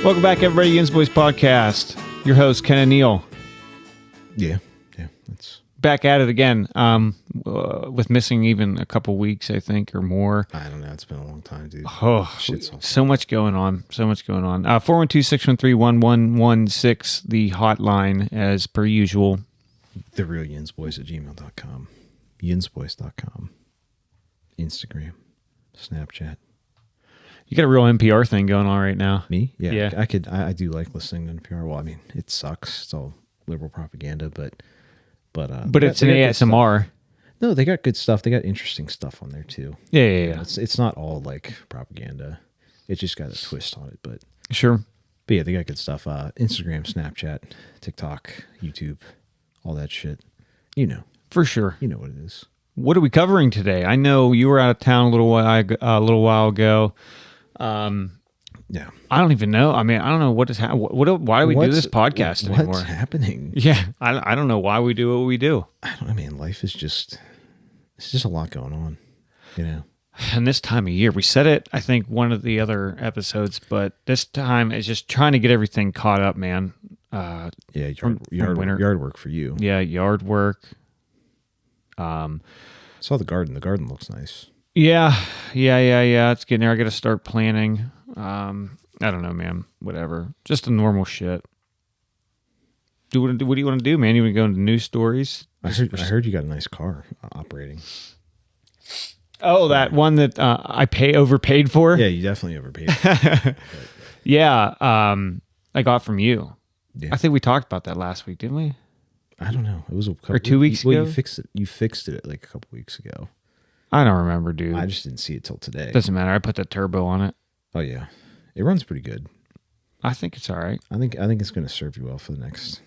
Welcome back, everybody, Yin's Boys Podcast. Your host, Ken and Neil. Yeah. That's Back at it again, with missing even a couple weeks, I think, or more. I don't know. It's been a long time, dude. Oh, so much going on. 412-613-1116, the hotline, as per usual. TheRealYinsBoys@gmail.com. Yinsboys.com. Instagram. Snapchat. You got a real NPR thing going on right now. Me? Yeah. Yeah. I do like listening to NPR. Well, I mean, it sucks. It's all liberal propaganda, but It's an ASMR. No, they got good stuff. They got interesting stuff on there too. Yeah. It's not all like propaganda. It just got a twist on it, but Sure. yeah, they got good stuff. Instagram, Snapchat, TikTok, YouTube, all that shit. You know. For sure. You know what it is. What are we covering today? I know you were out of town a little while ago. Yeah. I don't even know. I mean, I don't know what is why do we do this podcast anymore? What's happening? Yeah, I don't know why we do what we do. I mean, life is it's just a lot going on, you know. And this time of year, we said it, I think, one of the other episodes, but this time is just trying to get everything caught up, man. Yeah, from winter. yard work for you. Yeah, yard work. Saw the garden. The garden looks nice. Yeah. It's getting there. I got to start planning. I don't know, man. Whatever. Just the normal shit. What do you want to do, man? You want to go into news stories? I heard you got a nice car operating. Oh, that one that I overpaid for? Yeah, you definitely overpaid. Yeah, I got from you. Yeah. I think we talked about that last week, didn't we? I don't know. It was a couple, or 2 weeks ago. You fixed it. You fixed it like a couple weeks ago. I don't remember, dude. I just didn't see it till today. Doesn't matter. I put the turbo on it. Oh yeah, it runs pretty good. I think it's all right. I think it's going to serve you well for the next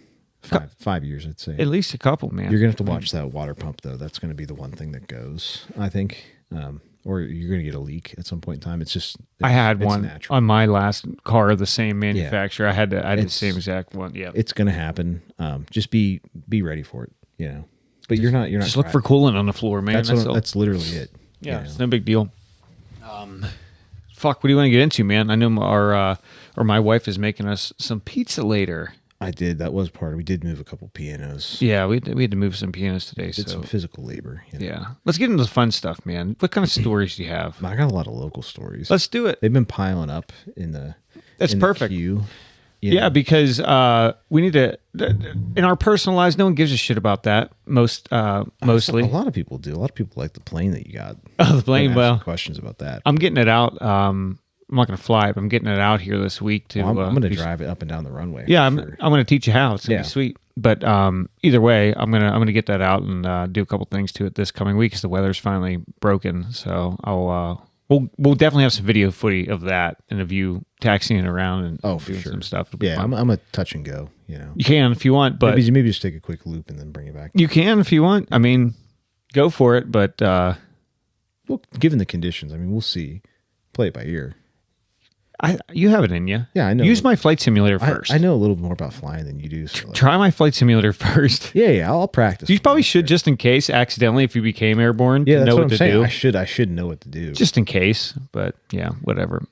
5 years, I'd say. At least a couple, man. You're going to have to watch that water pump though. That's going to be the one thing that goes, I think. Or you're going to get a leak at some point in time. I had one natural. on my last car, the same manufacturer. Yeah. I had the same exact one. Yeah, it's going to happen. Just be ready for it. You know, but you're not. Just look for coolant on the floor, man. That's literally it. Yeah, you know? It's no big deal. Fuck, what do you want to get into, man? I know my wife is making us some pizza later. I did. That was part of. We did move a couple pianos. Yeah, we had to move some pianos today. Did some physical labor. You know? Yeah, let's get into the fun stuff, man. What kind of stories do you have? I got a lot of local stories. Let's do it. They've been piling up in the. That's perfect. The queue, yeah, because we need to. In our personal lives, no one gives a shit about that. Mostly, a lot of people do. A lot of people like the plane that you got. Oh, the plane. Well, questions about that. I'm getting it out. I'm not going to fly it, but I'm getting it out here this week to. I'm going to drive it up and down the runway. Yeah, I'm going to teach you how. It's going to be sweet. But either way, I'm gonna get that out and do a couple things to it this coming week because the weather's finally broken. So we'll definitely have some video footage of that and of you taxiing it around and doing some stuff. It'll be fun. I'm a touch and go. You know, you can if you want, but maybe just take a quick loop and then bring it back. You can if you want. I mean, go for it. But well, given the conditions, I mean, we'll see. Play it by ear. You have it in you. Yeah, I know. Use my flight simulator first. I know a little more about flying than you do. So try my flight simulator first. Yeah, I'll practice. You probably should, just in case, accidentally, if you became airborne, yeah, that's know what what I'm to saying. do. I should know what to do. Just in case, but yeah, whatever.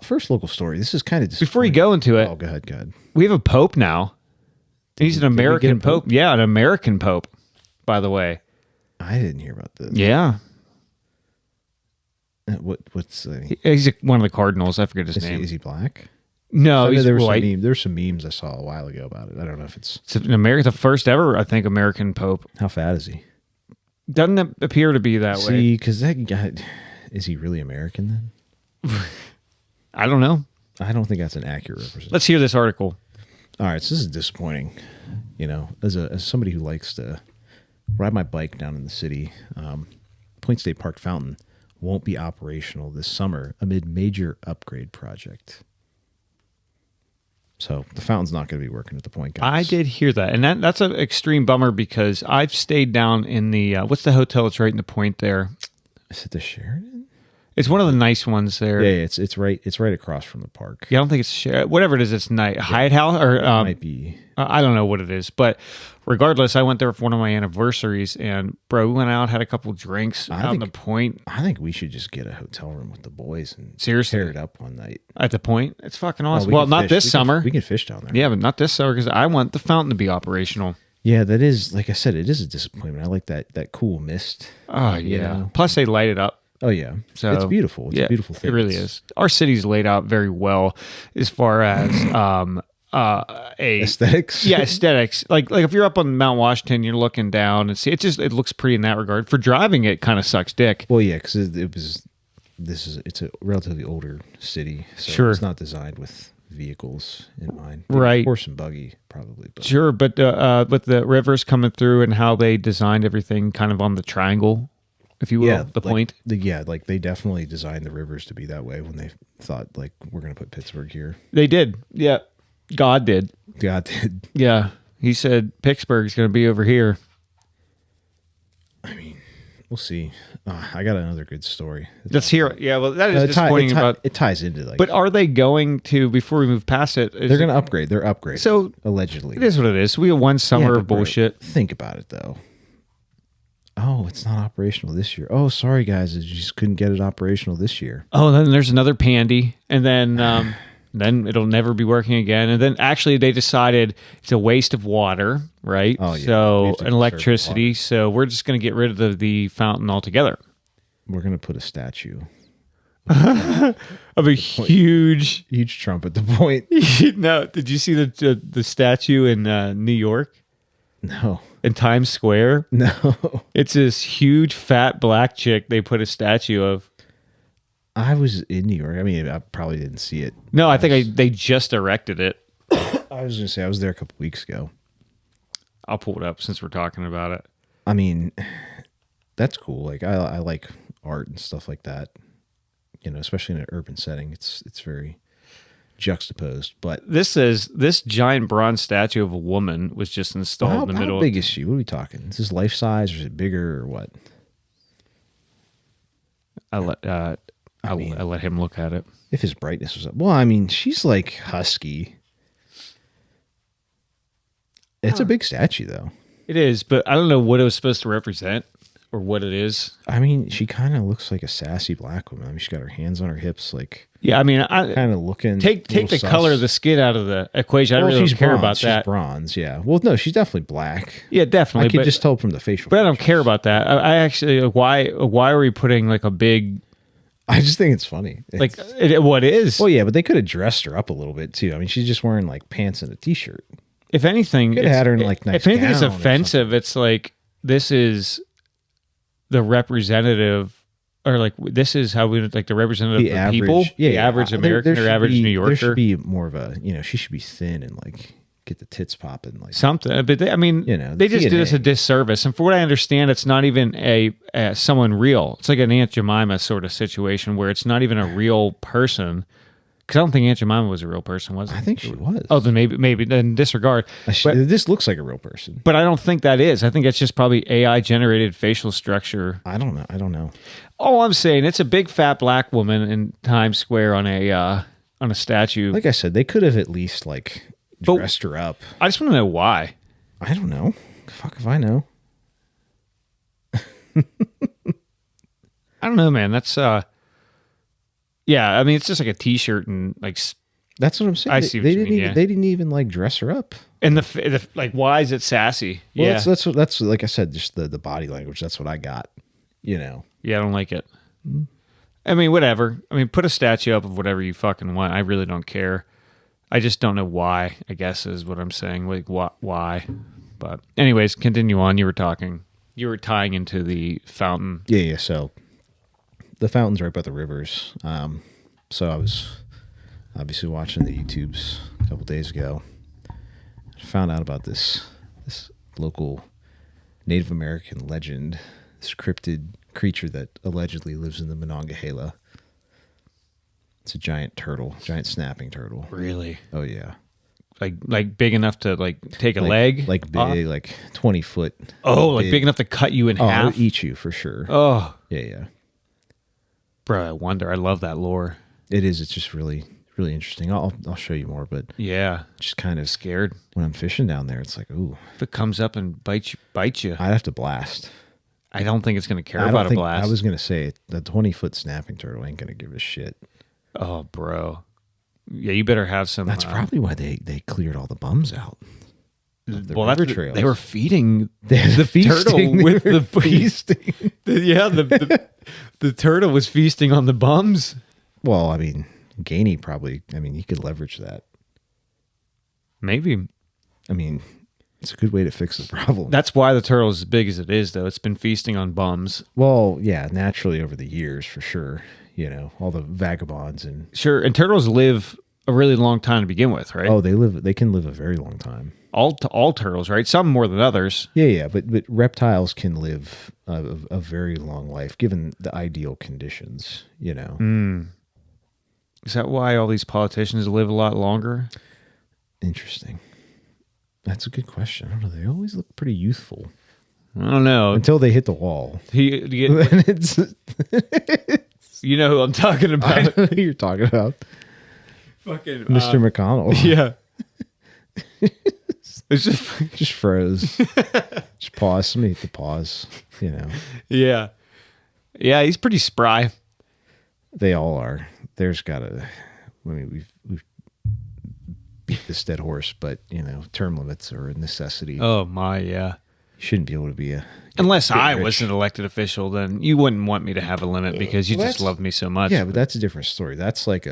First local story. This is kind of before you go into it. Oh, go ahead. We have a pope now. He's an American pope. Yeah, an American pope, by the way. I didn't hear about this. Yeah. What's he's one of the cardinals. I forget his name. Is he black? No, he's white. There's some memes I saw a while ago about it. I don't know if it's an the first ever, I think, American pope. How fat is he? Doesn't appear to be that way. See, because that guy, is he really American then? I don't know. I don't think that's an accurate representation. Let's hear this article. All right, so this is disappointing. You know, as somebody who likes to ride my bike down in the city, Point State Park Fountain won't be operational this summer amid major upgrade project. So the fountain's not going to be working at the point, guys. I did hear that, and that's an extreme bummer because I've stayed down in the what's the hotel that's right in the point there? Is it the Sheridan? It's one of the nice ones there. Yeah, it's right across from the park. Yeah, I don't think it's whatever it is. It's nice. Hyatt House or Might be. I don't know what it is, but regardless, I went there for one of my anniversaries, and bro, we went out, had a couple drinks out on the Point. I think we should just get a hotel room with the boys and seriously tear it up one night at the Point. It's fucking awesome. Oh, Well, not this summer. We can fish down there. Yeah, but not this summer because I want the fountain to be operational. Yeah, that is, like I said, it is a disappointment. I like that cool mist. Oh yeah. Plus they light it up. Oh yeah, so it's beautiful. It's a beautiful thing. It really is. Our city's laid out very well as far as aesthetics. Yeah, aesthetics. Like if you're up on Mount Washington, you're looking down and see it looks pretty in that regard. For driving, it kind of sucks dick. Well, yeah, because it's a relatively older city, so sure. It's not designed with vehicles in mind. Right, horse and buggy probably. But. Sure, but with the rivers coming through and how they designed everything, kind of on the triangle, if you will, the Point. Like they definitely designed the rivers to be that way when they thought like we're going to put Pittsburgh here. They did, yeah. God did. Yeah, he said Pittsburgh's going to be over here. I mean, we'll see. I got another good story. Let's hear it. Yeah, well, that is disappointing. It ties into like. But are they going to, before we move past it? They're going to upgrade. They're upgrading. So allegedly, it is what it is. We have one summer of bullshit. Think about it though. Oh, it's not operational this year. Oh, sorry guys, you just couldn't get it operational this year. Oh, then there's another pandy, and then then it'll never be working again. And then actually they decided it's a waste of water, right? Oh, yeah. So and electricity. So we're just going to get rid of the fountain altogether. We're going to put a statue of a huge Trump at the Point. No, did you see the statue in New York? No. In Times Square? No. It's this huge fat black chick they put a statue of. I was in New York. I mean, I probably didn't see it. No, I think they just erected it. I was going to say, I was there a couple weeks ago. I'll pull it up since we're talking about it. I mean, that's cool. Like, I like art and stuff like that. You know, especially in an urban setting. It's very juxtaposed. But this giant bronze statue of a woman was just installed in the middle. How big is she? What are we talking? Is this life size or is it bigger or what? I let him look at it. If his brightness was up. Well, I mean, she's like husky. It's a big statue, though. It is, but I don't know what it was supposed to represent or what it is. I mean, she kind of looks like a sassy black woman. I mean, she's got her hands on her hips, like. Yeah, I mean, I kind of looking. Take the color of the skin out of the equation. I really don't care about that. She's bronze, yeah. Well, no, she's definitely black. Yeah, definitely. I could just tell from the facial. But I don't care about that. I actually, why are we putting like a big? I just think it's funny. What is? Well, yeah, but they could have dressed her up a little bit too. I mean, she's just wearing like pants and a t-shirt. If anything, could have had her in like nice. If anything is offensive, it's like this is the representative, or like this is how we like the representative of people. Yeah, the average American or average New Yorker. There should be more of a, she should be thin and like get the tits popping, like something. But they just did us a disservice. And for what I understand, it's not even a someone real. It's like an Aunt Jemima sort of situation where it's not even a real person. Because I don't think Aunt Jemima was a real person, was it? I think she was. Oh, then maybe then disregard. This looks like a real person, but I don't think that is. I think it's just probably AI generated facial structure. I don't know. All I'm saying, it's a big fat black woman in Times Square on a statue. Like I said, they could have at least like dressed her up. I just want to know why. I don't know. Fuck if I know. I don't know, man. That's yeah, I mean, it's just like a T-shirt and like. That's what I'm saying. I see. They didn't even like dress her up. And the like, why is it sassy? Well, yeah, that's like I said, just the body language. That's what I got. Yeah, I don't like it. I mean, whatever. I mean, put a statue up of whatever you fucking want. I really don't care. I just don't know why. I guess is what I'm saying. Like why? But anyways, continue on. You were tying into the fountain. Yeah. So. The fountain's right by the rivers. So I was obviously watching the YouTubes a couple days ago. I found out about this local Native American legend, this cryptid creature that allegedly lives in the Monongahela. It's a giant turtle, giant snapping turtle. Really? Oh yeah. Like big enough to like take a leg? Like big, off? Like 20 foot. Oh, like big enough to cut you in half? It'll eat you for sure. Oh. Yeah. Bro, I wonder. I love that lore. It is. It's just really, really interesting. I'll show you more, but yeah, just kind of scared when I'm fishing down there. It's like, ooh, if it comes up and bites you. I'd have to blast. I don't think it's going to care about a blast. I was going to say the 20-foot snapping turtle ain't going to give a shit. Oh, bro. Yeah, you better have some. That's probably why they cleared all the bums out. Well, they were feeding the turtle with the feasting. The turtle was feasting on the bums. Well, I mean, Gainey probably. I mean, he could leverage that. Maybe. I mean, it's a good way to fix the problem. That's why the turtle is as big as it is, though. It's been feasting on bums. Well, yeah, naturally over the years, for sure. You know, all the vagabonds and sure. And turtles live a really long time to begin with, right? Oh, they can live a very long time. All turtles, right? Some more than others. Yeah, but reptiles can live a very long life given the ideal conditions. You know. Is that why all these politicians live a lot longer? Interesting. That's a good question. I don't know. They always look pretty youthful. I don't know until they hit the wall. You know who I'm talking about. I know who you're talking about. Fucking Mr. McConnell. Yeah. It's just froze. Just pause. Somebody hit the pause. You know. Yeah. Yeah, he's pretty spry. They all are. There's gotta. I mean, we've beat this dead horse, but you know, term limits are a necessity. Oh my, yeah. You shouldn't be able to be unless I was an elected official, then you wouldn't want me to have a limit because you just love me so much. Yeah, but that's a different story. That's like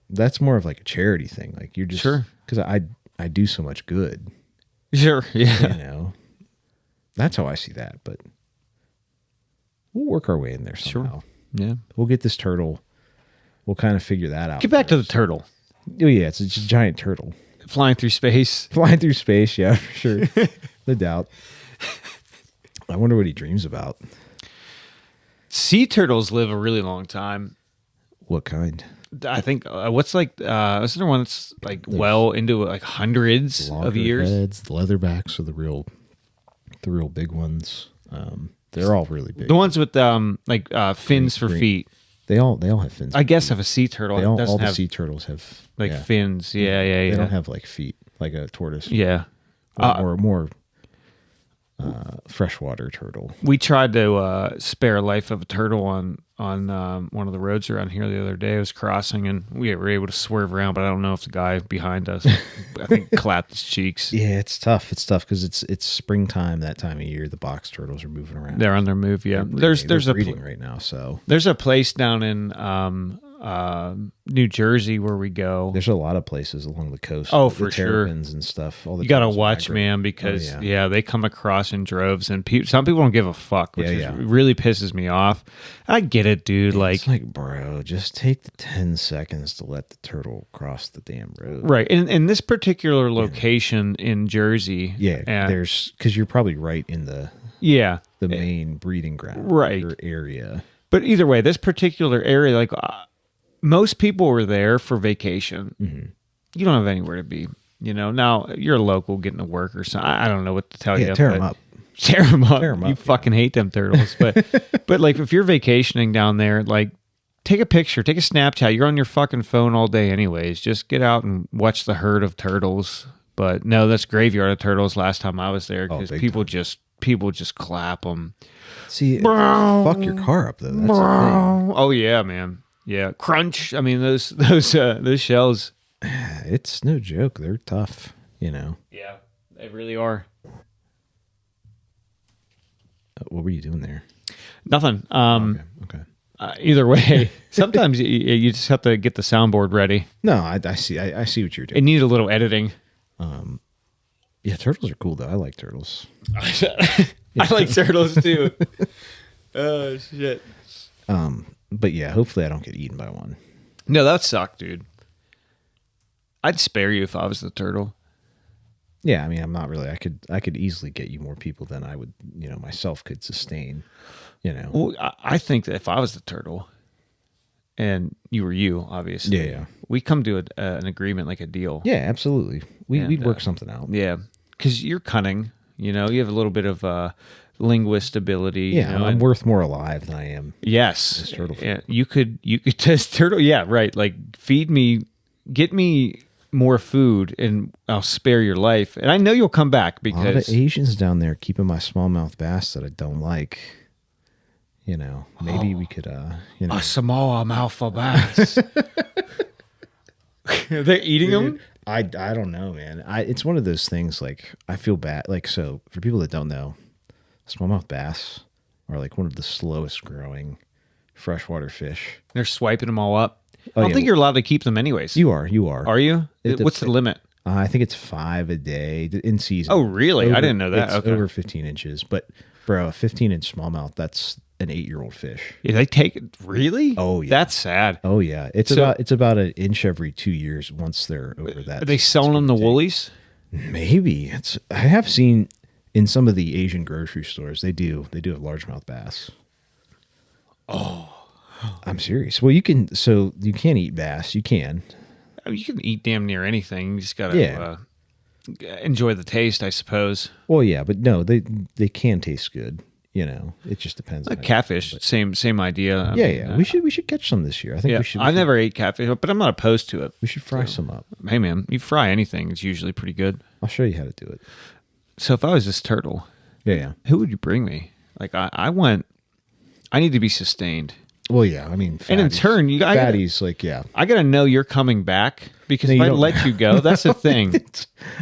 that's more of like a charity thing. Like you're just sure because I do so much good. Sure, yeah. You know, that's how I see that. But we'll work our way in there somehow. Sure. Yeah, we'll get this turtle. We'll kind of figure that out. Get back to the turtle. Oh yeah, it's a giant turtle flying through space. Flying through space, yeah, for sure. No doubt. I wonder what he dreams about. Sea turtles live a really long time. What kind? I think what's like is there one that's like well into like hundreds of years? Heads, the leatherbacks are the real big ones. They're all really big. The ones with fins for feet. They all have fins. I guess if a sea turtle all the sea turtles have fins. Yeah. They don't have like feet like a tortoise. Yeah. Or more freshwater turtle. We tried to spare life of a turtle on one of the roads around here the other day. I was crossing and we were able to swerve around, but I don't know if the guy behind us, I think, clapped his cheeks. Yeah, it's tough. It's tough because it's springtime that time of year. The box turtles are moving around. They're on their move. Yeah, there's breeding right now. So there's a place down in New Jersey where we go. There's a lot of places along the coast. Oh, the for sure. And stuff. All the you got to watch, man, because they come across in droves, and some people don't give a fuck, which really pisses me off. I get it, dude. It's like, bro, just take the 10 seconds to let the turtle cross the damn road. Right. In this particular location in Jersey. Yeah. Because you're probably right in the main breeding ground. Right. Your area. But either way, this particular area, like most people were there for vacation. Mm-hmm. You don't have anywhere to be. You know, now you're a local getting to work or something. I don't know what to tell you. Tear them up. Tear them up. You fucking hate them turtles. But like if you're vacationing down there, like take a picture, take a Snapchat. You're on your fucking phone all day anyways. Just get out and watch the herd of turtles. But no, that's graveyard of turtles last time I was there because people just clap them. See, fuck your car up though. That's the thing. Oh yeah, man. Yeah, crunch. I mean those shells. It's no joke. They're tough. You know. Yeah, they really are. What were you doing there? Nothing. Okay. Either way, sometimes you just have to get the soundboard ready. No, I see. I see what you're doing. It needs a little editing. Yeah, turtles are cool though. I like turtles. I like turtles too. Oh shit. But yeah, hopefully I don't get eaten by one. No, that would suck, dude. I'd spare you if I was the turtle. Yeah, I mean, I'm not really. I could easily get you more people than I would, myself could sustain. Well, I think that if I was the turtle, and you were you, obviously. Yeah. We come to an agreement, like a deal. Yeah, absolutely. We'd work something out. Yeah, because you're cunning. You have a little bit of linguist ability. Yeah, you know, I'm worth more alive than I am. Yes, this turtle food. Yeah, you could test turtle. Yeah, right. Like feed me, get me more food, and I'll spare your life. And I know you'll come back A lot because of Asians down there keeping my smallmouth bass that I don't like. You know, maybe we could, you know, a smallmouth bass. They're eating them. I don't know, man. It's one of those things. Like I feel bad. Like so, for people that don't know, smallmouth bass are like one of the slowest growing freshwater fish. They're swiping them all up. Oh, I don't yeah. think you're allowed to keep them anyways. You are. Are you? It What's the limit? I think it's 5 a day in season. Oh, really? I didn't know that. It's Okay. over 15 inches. But bro, a 15-inch smallmouth, that's an 8-year-old fish. Yeah, they take it. Really? Oh, yeah. That's sad. Oh yeah, it's about an inch every 2 years once they're over that. Are they selling them to woolies? Maybe I have seen in some of the Asian grocery stores they do have largemouth bass. Oh, I'm serious. Well, you can't eat bass. You can. I mean, you can eat damn near anything. You just gotta enjoy the taste, I suppose. Well, yeah, but no, they can taste good. You know, it just depends. Like on catfish, same idea. Yeah. We should catch some this year. I think we should. I never ate catfish, but I'm not opposed to it. We should fry some up. Hey man, you fry anything, it's usually pretty good. I'll show you how to do it. So if I was this turtle, Yeah. who would you bring me? Like I need to be sustained. Well, yeah. I mean, And in turn, fatties, I gotta know you're coming back because No, if you I don't. let you go, that's the thing.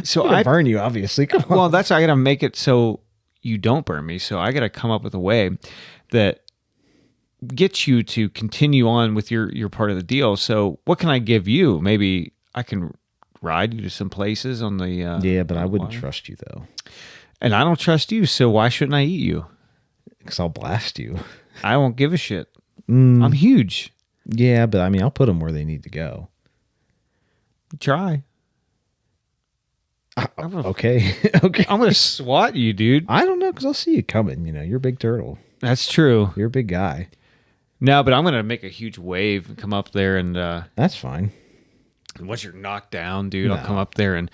So I burn you, obviously. Come on. well, I gotta make it so you don't burn me. So I gotta come up with a way that gets you to continue on with your part of the deal. So what can I give you? Maybe I can ride you to some places on the Yeah, but I wouldn't water. trust you though, And I don't trust you, so why shouldn't I eat you? because I'll blast you. I won't give a shit. I'm huge. Yeah, but I mean, I'll put them where they need to go. Try. Okay, okay. I'm gonna swat you, dude. I don't know because I'll see you coming. You know, you're a big turtle. That's true. You're a big guy. No, but I'm gonna make a huge wave and come up there and That's fine. once you're knocked down, dude, I'll No. come up there and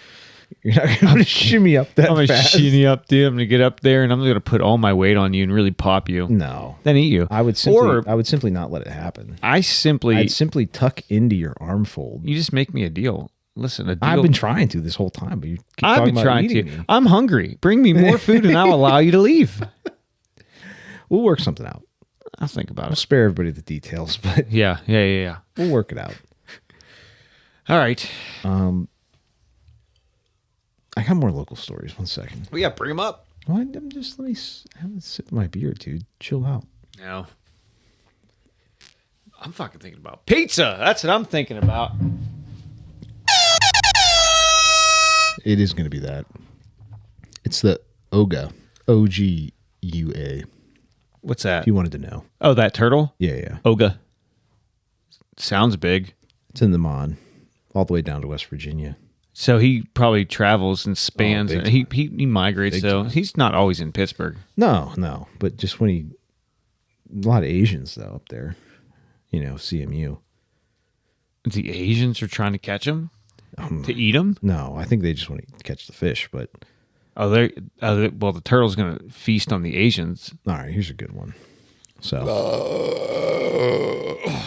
You're not going to shimmy up that I'm gonna fast. shinny up, dude. I'm gonna get up there and I'm gonna put all my weight on you and really pop you. No, Then eat you. I would simply not let it happen. I'd simply tuck into your arm fold. You just make me a deal. Listen, a deal. I've been trying to this whole time, but you keep I've talking been about trying eating to. me. I'm hungry. Bring me more food and I'll allow you to leave. We'll work something out. I'll think about I'll it. spare everybody the details, but Yeah. we'll work it out. All right. I got more local stories. 1 second. Well, yeah, bring them up. Well, I'm just let me have a sip of my beer, dude. Chill out. No. I'm fucking thinking about pizza. That's what I'm thinking about. It is going to be that. It's the Oga, OGUA. What's that? If you wanted to know. Oh, that turtle? Yeah. Oga. Sounds big. It's in the Mon, all the way down to West Virginia. So he probably travels and spans. big And he migrates, Big though. time. He's not always in Pittsburgh. No, but just when a lot of Asians though up there, you know, CMU. The Asians are trying to catch him to eat him. No, I think they just want to catch the fish. But Well, the turtle's going to feast on the Asians. all right, here's a good one. So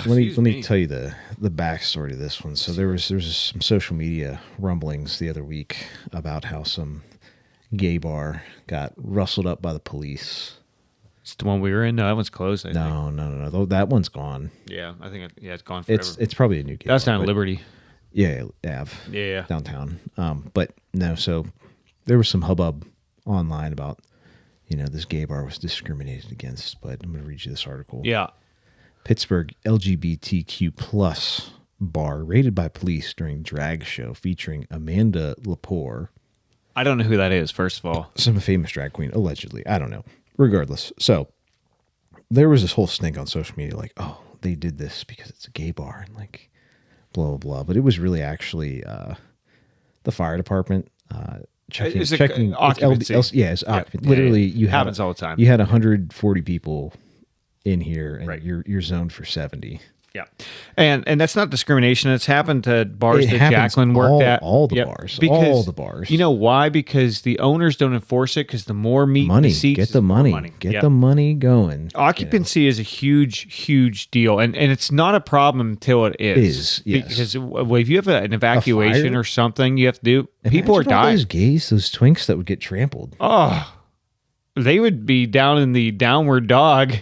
let me tell you the backstory to this one. So there was some social media rumblings the other week about how some gay bar got rustled up by the police. It's the one we were in. No, that one's closed. I think. No. That one's gone. Yeah, I think it's gone forever. It's probably a new gay That's bar, down at but- Liberty. Yeah, Ave. Yeah. Downtown. But no, so there was some hubbub online about, you know, this gay bar was discriminated against. But I'm going to read you this article. Yeah. Pittsburgh LGBTQ plus bar raided by police during drag show featuring Amanda Lepore, I don't know who that is, first of all. some famous drag queen, allegedly. I don't know. Regardless. So there was this whole stink on social media like, oh, they did this because it's a gay bar and like blah, blah, blah. But it was really actually the fire department checking. Is it checking occupancy? It's occupancy. Literally, you happens all the time. You had 140 people in here and Right. you're zoned for 70. Yeah, and that's not discrimination. It's happened to bars It that happens Jacqueline worked at. all the bars, Because, all the bars. You know why? Because the owners don't enforce it. Because the more meat in money, the seats, get is the more money, get the money going. Occupancy is a huge deal, and it's not a problem until it is. Yes. Because if you have an evacuation or something, you have to do. People are Imagine all dying. those gays, those twinks that would get trampled. Oh, they would be down in the downward dog,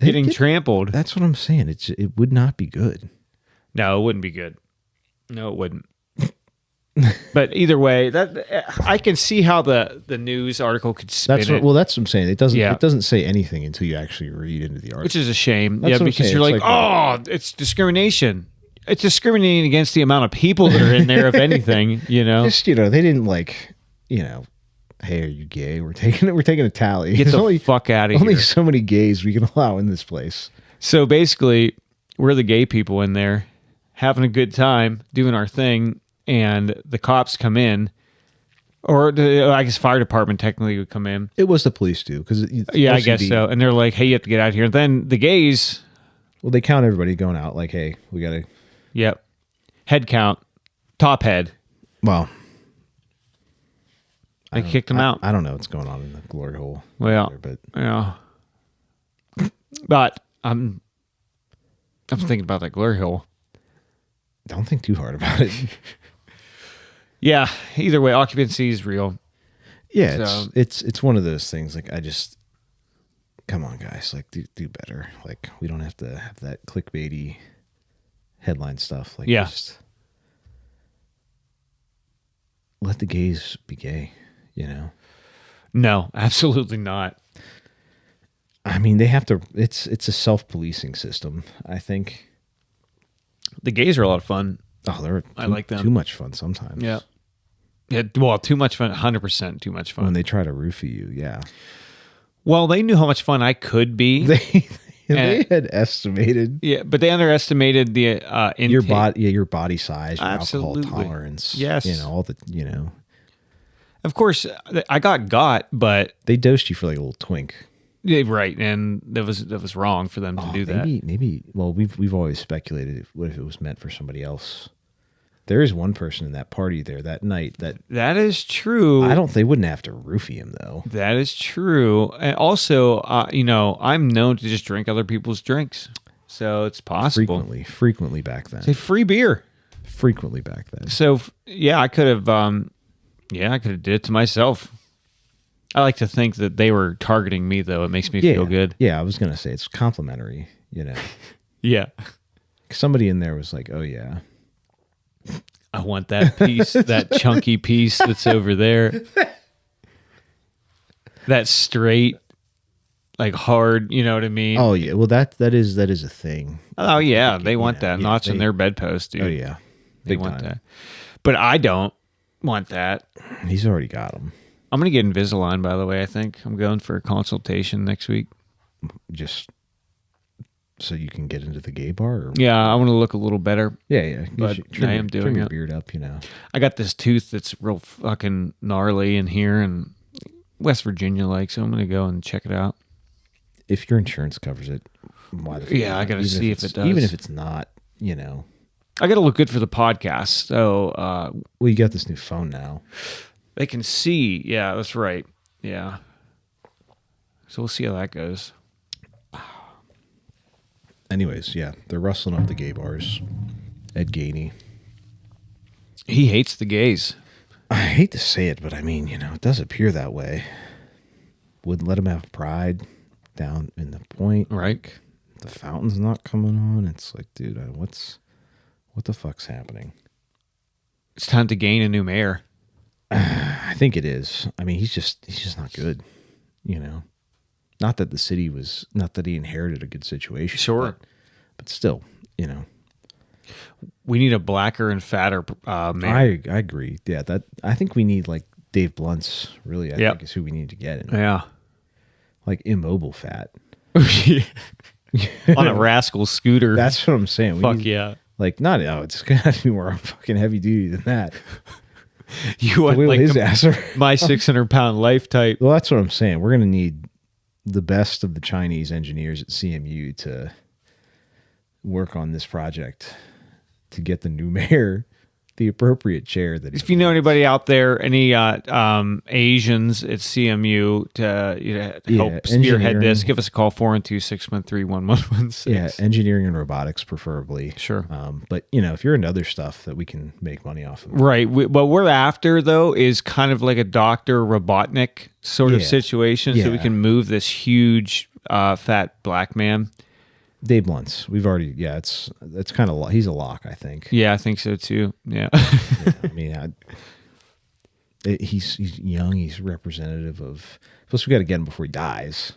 getting trampled. That's what I'm saying. It would not be good. No, it wouldn't be good. No, it wouldn't. But either way, that I can see how the news article could spin That's it. well, that's what I'm saying. It doesn't say anything until you actually read into the article, Which is a shame. That's what I'm because saying. you're It's like, it's discrimination. It's discriminating against the amount of people that are in there, if anything, Just, they didn't hey, are you gay? We're taking a tally. Get the fuck out of here. Only so many gays we can allow in this place. So basically, we're the gay people in there having a good time, doing our thing, and the cops come in, or I guess fire department technically would come in. It was the police too, because I guess so. And they're like, "Hey, you have to get out of here." And then the gays, well, they count everybody going out. Like, hey, we gotta. Yep, head count, top head. Well, they kicked him out. I don't know what's going on in the glory hole. Well, but I'm thinking about that glory hole. Don't think too hard about it. Yeah. Either way, occupancy is real. Yeah, So- it's one of those things. Like, I just, come on, guys. Like, do better. Like, we don't have to have that clickbaity headline stuff. Like, Yeah. just let the gays be gay. No, absolutely not. I mean, they have to. It's a self-policing system, I think. The gays are a lot of fun. Oh, I like them. Too much fun sometimes. Yeah. Yeah. Well, too much fun. 100% too much fun. When they try to roofie you, yeah. Well, they knew how much fun I could be. They had estimated. Yeah, but they underestimated the intake. your body size, your Absolutely. alcohol tolerance. Yes. all the Of course, I got, but they dosed you for like a little twink. yeah, right, and that was wrong for them to do that. Maybe. Well, we've always speculated what if it was meant for somebody else. There is one person in that party there that night That is true. They wouldn't have to roofie him though. That is true. And also, I'm known to just drink other people's drinks, so it's possible. Frequently back then. Say free beer. Frequently back then. So yeah, I could have. I could have did it to myself. I like to think that they were targeting me, though. It makes me feel good. Yeah, I was gonna say it's complimentary. Yeah. Somebody in there was like, "Oh yeah, I want that piece, that chunky piece that's over there. That straight, like hard, you know what I mean? oh yeah." Well, that is a thing. Oh, yeah. They want that notch in they- their bedpost, dude. Oh yeah, They big want time. that. But I don't want that. He's already got them. I'm going to get Invisalign, by the way, I think. I'm going for a consultation next week. Just so you can get into the gay bar. Or? Yeah, I want to look a little better. Yeah. But trim I am doing trim your it. beard up. I got this tooth that's real fucking gnarly in here, and West Virginia so I'm going to go and check it out. If your insurance covers it, why the fuck Yeah, not? I got to Even see if it does. Even if it's not, I got to look good for the podcast, so well, you got this new phone now. they can see. Yeah, that's right. Yeah. So we'll see how that goes. Anyways, yeah, they're rustling up the gay bars. Ed Gainey. He hates the gays. I hate to say it, but I mean, it does appear that way. Wouldn't let him have pride down in the point. Right. The fountain's not coming on. It's like, dude, what the fuck's happening? It's time to gain a new mayor. I think it is. I mean, he's just not good. Not that he inherited a good situation. Sure. But still, We need a blacker and fatter mayor. I agree. Yeah, I think we need like Dave Blunt's really, I think is who we need to get in. Yeah. Like immobile fat. On a rascal scooter. That's what I'm saying. Fuck yeah. Like, it's going to have to be more fucking heavy duty than that. You want Wiggle like his ass around. my 600-pound life type. Well, that's what I'm saying. We're going to need the best of the Chinese engineers at CMU to work on this project to get the new mayor the appropriate chair that. If you know anybody out there, any Asians at CMU to help spearhead this, give us a call 412-613-1116. Yeah, engineering and robotics preferably. Sure. But if you're into other stuff that we can make money off of. Right. What we're after though is kind of like a Dr. Robotnik sort of situation, so we can move this huge fat black man. Dave Blunt's. We've already, it's kind of, he's a lock, I think. Yeah, I think so too. Yeah. I mean, he's young. He's representative of, plus we got to get him before he dies.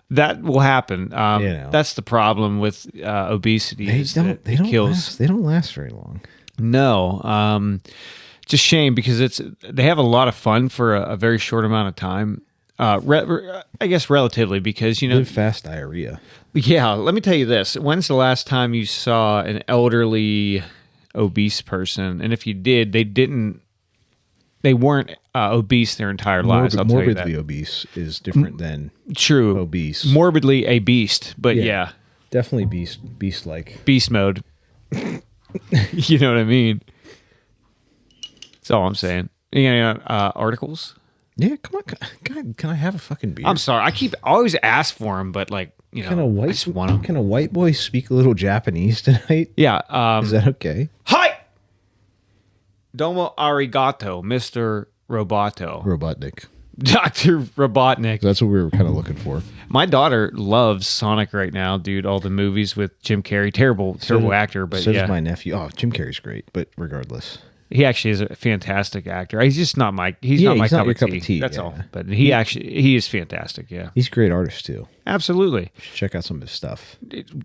That will happen. That's the problem with obesity. They don't last very long. No. It's a shame because they have a lot of fun for a very short amount of time. I guess relatively because, live fast diarrhea. Yeah, let me tell you this. When's the last time you saw an elderly obese person? And if you did, they weren't obese their entire lives. I'll tell you that. Morbidly obese is different than obese. Morbidly a beast, but yeah. Definitely beast-like. Beast mode. You know what I mean? That's all I'm saying. Any articles? Yeah, come on. God, can I have a fucking beer? I'm sorry. I always ask for them, but I just want them. Can a white boy speak a little Japanese tonight? Yeah. Is that okay? Hi! Domo arigato, Mr. Roboto. Robotnik. Dr. Robotnik. That's what we were kind of looking for. My daughter loves Sonic right now, dude. All the movies with Jim Carrey. Terrible actor, but so does my nephew. Oh, Jim Carrey's great, but regardless. He actually is a fantastic actor. He's just not my cup of tea. That's all. But he is fantastic. Yeah, he's a great artist too. Absolutely. Check out some of his stuff.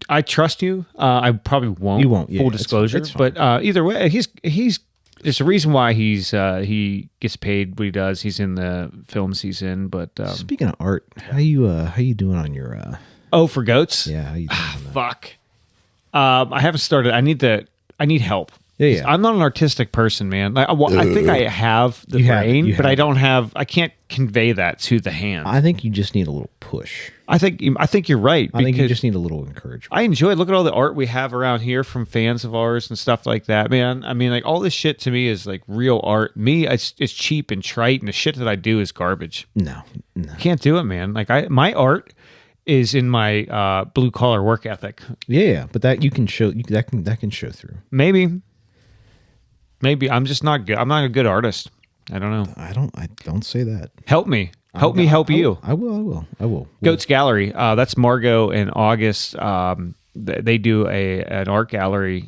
I trust you. I probably won't. You won't. Full disclosure. But either way, he's. There's a reason why he gets paid what he does. He's in the films he's in. But speaking of art, how you doing on your? For goats? Yeah. How you doing on that? Fuck. I haven't started. I need help. Yeah. I'm not an artistic person, man. I think I have the brain, but I can't convey that to the hands. I think you just need a little push. I think you're right. I think you just need a little encouragement. I enjoy it. Look at all the art we have around here from fans of ours and stuff like that, man. I mean, all this shit to me is real art. Me, it's cheap and trite, and the shit that I do is garbage. No. Can't do it, man. My art is in my blue collar work ethic. Yeah, but that you can show that can show through. Maybe I'm just not good. I'm not a good artist. I don't know. I don't say that. Help me. Help you. I will. Goats Gallery. That's Margot and August. They do an art gallery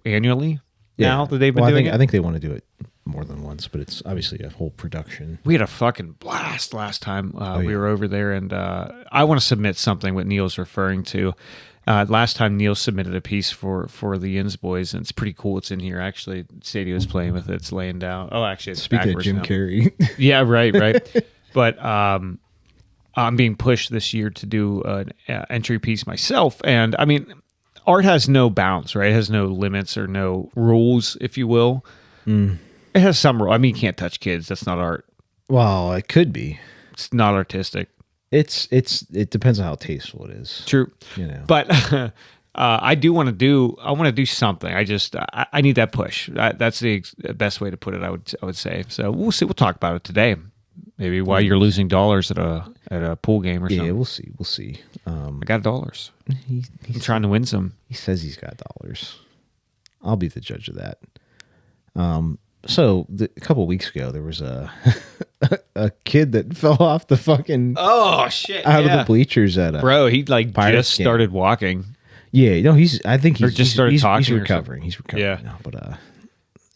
annually now that they've been doing it. I think they want to do it more than once, but it's obviously a whole production. We had a fucking blast last time we were over there, and I want to submit something what Neil's referring to. Last time Neil submitted a piece for the Yins Boys, and it's pretty cool. It's in here actually. Sadie was playing with it. It's laying down. Oh, actually, it's speaking of Jim now. Carrey. Yeah, right. But I'm being pushed this year to do an entry piece myself, and I mean, art has no bounds, right? It has no limits or no rules, if you will. It has some rule. I mean, you can't touch kids. That's not art. Well, it could be. It's not artistic. It depends on how tasteful it is. True. But I want to do something. I need that push. That's the best way to put it. I would say. So we'll see. We'll talk about it today. Maybe why you're losing dollars at a pool game or something. Yeah, we'll see. I got dollars. He's trying to win some. He says he's got dollars. I'll be the judge of that. So a couple of weeks ago, there was a kid that fell off the fucking out of the bleachers at bro. He just started walking. Yeah, no, I think he's just started talking. He's recovering. He's recovering now, but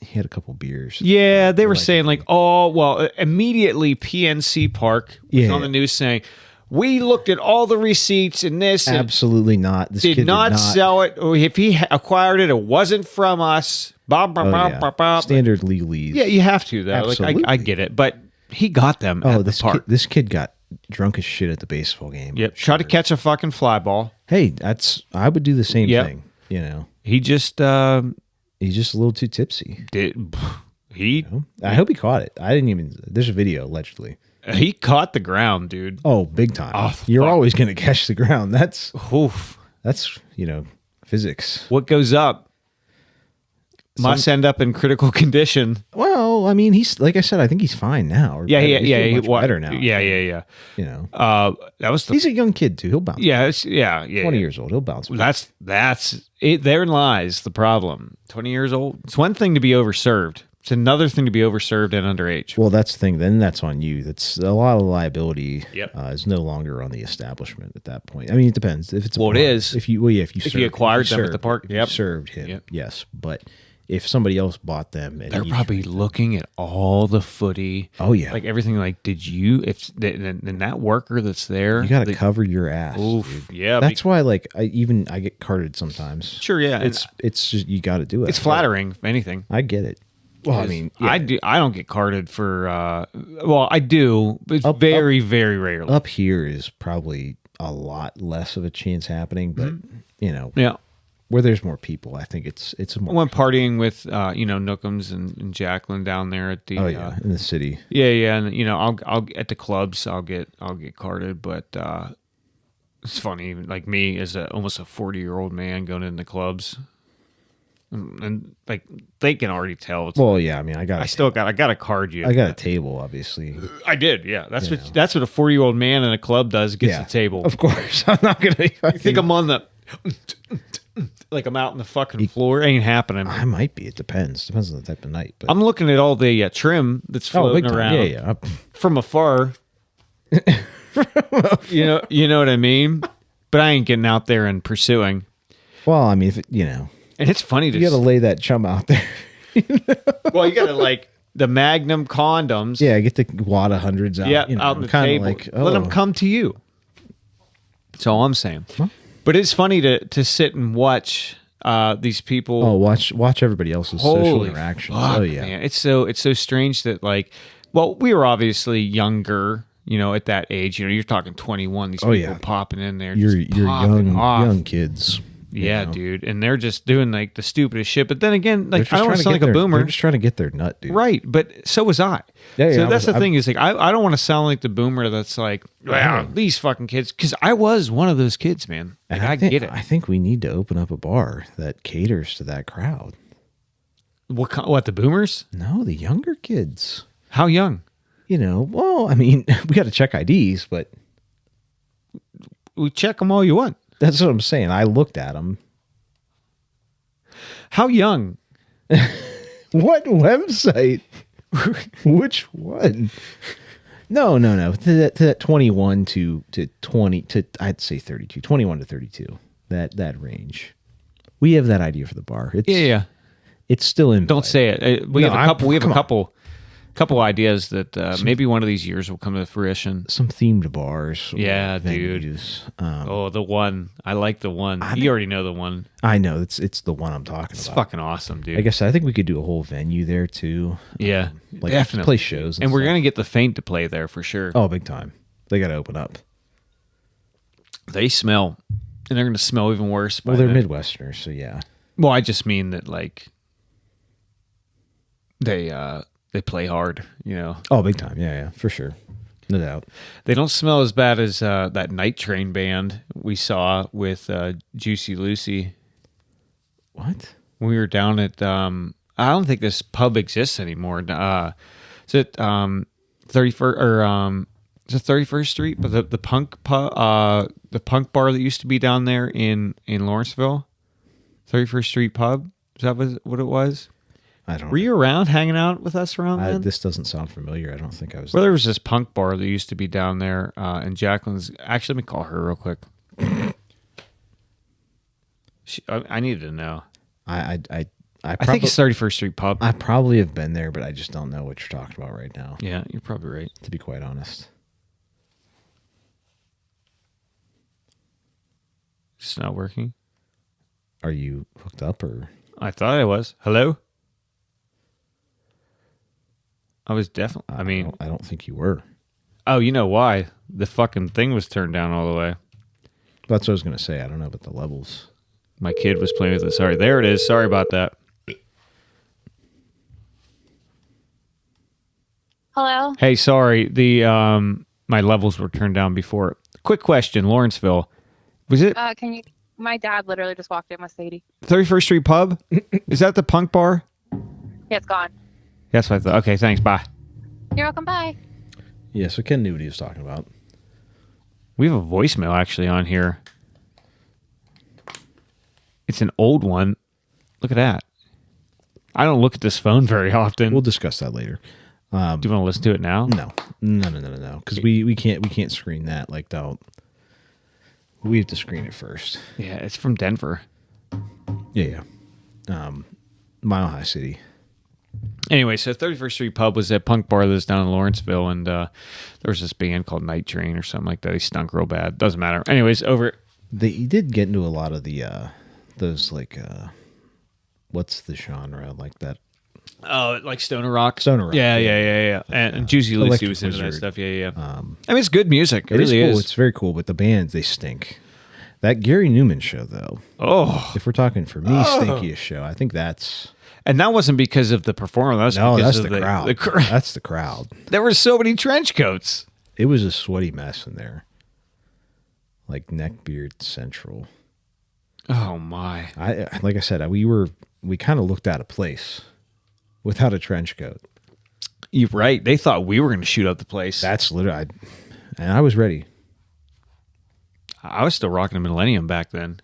he had a couple beers. Yeah, they were saying immediately PNC Park was on the news saying, we looked at all the receipts and this. Absolutely not. This kid did not sell it. Or if he acquired it, it wasn't from us. Standard legalese. Yeah, you have to, though. Absolutely. I get it. But he got them at the park. This kid got drunk as shit at the baseball game. Yep. Try to catch a fucking fly ball. Hey, I would do the same thing. He just... he's just a little too tipsy. I hope he caught it. I didn't even... There's a video, allegedly. He caught the ground, dude. Oh, big time. Oh, You're always going to catch the ground. That's... Oof. That's, Physics. What goes up must end up in critical condition. Well, I mean, he's like I said, I think he's fine now. Yeah, he's much better now. Yeah. You know, that was he's a young kid too. He'll bounce. Yeah, 20 years old. He'll bounce. That's it. Therein lies the problem. 20 years old. It's one thing to be overserved. It's another thing to be overserved and underage. Well, that's the thing. Then that's on you. That's a lot of liability. Yep. Is no longer on the establishment at that point. I mean, it depends. If it's it is. If you acquired them at the park, you served him, yes. But if somebody else bought them, and they're probably looking at all the footy. Oh yeah, like everything. Like, did you? If then that worker that's there, you got to cover your ass. Oof, yeah. That's why, like, I get carded sometimes. Sure, yeah. It's just you got to do it. It's flattering, if anything. I get it. Well, I mean, yeah. I don't get carded for. Well, I do, but it's very rarely. Up here is probably a lot less of a chance happening, but you know, yeah. Where there's more people, I think it's a more. I went partying with Nookums and Jacqueline down there at the in the city. Yeah, and I'll at the clubs I'll get carded, but it's funny, like me as almost a 40-year-old man going into clubs, and like they can already tell. Well, yeah, I mean, I got to card you. I got a table, obviously. I did, yeah. That's what a 40-year-old man in a club does. Gets a table, of course. I'm not gonna. You think I'm on the. Like I'm out on the fucking floor. Ain't happening. I might be. It depends. Depends on the type of night. But I'm looking at all the trim that's floating around. Yeah. From afar. You know what I mean? But I ain't getting out there and pursuing. Well, I mean, and it's funny you got to lay that chum out there. Well, you got to like the Magnum condoms. Yeah, get the wad of hundreds out. Yeah, out on the table. Like, let them come to you. That's all I'm saying. Huh? But it's funny to sit and watch these people. Oh, watch everybody else's social interactions. Fuck, man. It's so strange that we were obviously younger, at that age. You're talking 21. These people popping in there. You're young kids. Yeah, dude, and they're just doing like the stupidest shit. But then again, like I don't want to sound like a boomer. They're just trying to get their nut, dude. Right, but so was I. Yeah, so that's the thing is like I don't want to sound like the boomer that's like, wow, these fucking kids, because I was one of those kids, man. Like, I get it. I think we need to open up a bar that caters to that crowd. What the boomers? No, the younger kids. How young? Well, I mean, we got to check IDs, but we check them all you want. That's what I'm saying. I looked at them. How young? What website? Which one? No. To that 21 to 20 to I'd say 32. 21 to 32. That range. We have that idea for the bar. Yeah. It's still in. Don't say it. We have a couple ideas that maybe one of these years will come to fruition. Some themed bars. Yeah, dude. The one. I like the one. You already know the one. I know. It's the one I'm talking about. It's fucking awesome, dude. I think we could do a whole venue there too. Yeah, definitely. Play shows. And we're going to get the Faint to play there for sure. Oh, big time. They got to open up. They smell. And they're going to smell even worse. Well, they're Midwesterners, so yeah. Well, I just mean that like they play hard, Oh, big time. Yeah, for sure. No doubt. They don't smell as bad as that Night Train band we saw with Juicy Lucy. What? When we were down at, I don't think this pub exists anymore. Is it 31st or is it 31st Street? But the punk pub, the punk bar that used to be down there in Lawrenceville, 31st Street pub. Is that what it was? I don't know. Were you around hanging out with us around then? This doesn't sound familiar. I don't think I was. Well, there was this punk bar that used to be down there, and Jacqueline's. Actually, let me call her real quick. I needed to know. I think it's 31st Street Pub. I probably have been there, but I just don't know what you're talking about right now. Yeah, you're probably right. To be quite honest. It's not working. Are you hooked up or? I thought I was. Hello? I was definitely. I don't think you were. Oh, you know why? The fucking thing was turned down all the way. That's what I was going to say. I don't know about the levels. My kid was playing with it. Sorry. There it is. Sorry about that. Hello? Hey, sorry. The my levels were turned down before. Quick question, Lawrenceville. Was it? Can you? My dad literally just walked in with Sadie. 31st Street Pub? Is that the punk bar? Yeah, it's gone. That's what I thought. Okay, thanks. Bye. You're welcome. Bye. Yeah, so Ken knew what he was talking about. We have a voicemail actually on here. It's an old one. Look at that. I don't look at this phone very often. We'll discuss that later. Do you want to listen to it now? No. Because we can't screen that. Like, don't. We have to screen it first. Yeah, it's from Denver. Yeah. Mile High City. Anyway, so 31st Street Pub was that punk bar that's down in Lawrenceville, and there was this band called Night Train or something like that. He stunk real bad. Doesn't matter. Anyways, over. He did get into a lot of the those like what's the genre like that? Oh, like Stoner Rock. Stoner Rock. Yeah. And Juicy Lucy Electric was into that Wizard. stuff. Yeah. I mean, it's good music. It It is really cool. is. It's very cool, but the bands, they stink. That Gary Newman show, though, Oh, if we're talking for me, stinkiest show, I think that's and that wasn't because of the performance. That was because that's of the crowd. The crowd. That's the crowd. There were so many trench coats. It was a sweaty mess in there, like neckbeard central. Oh my! Like I said, we kind of looked out of place without a trench coat. You're right. They thought we were going to shoot up the place. That's literally, and I was ready. I was still rocking a Millennium back then.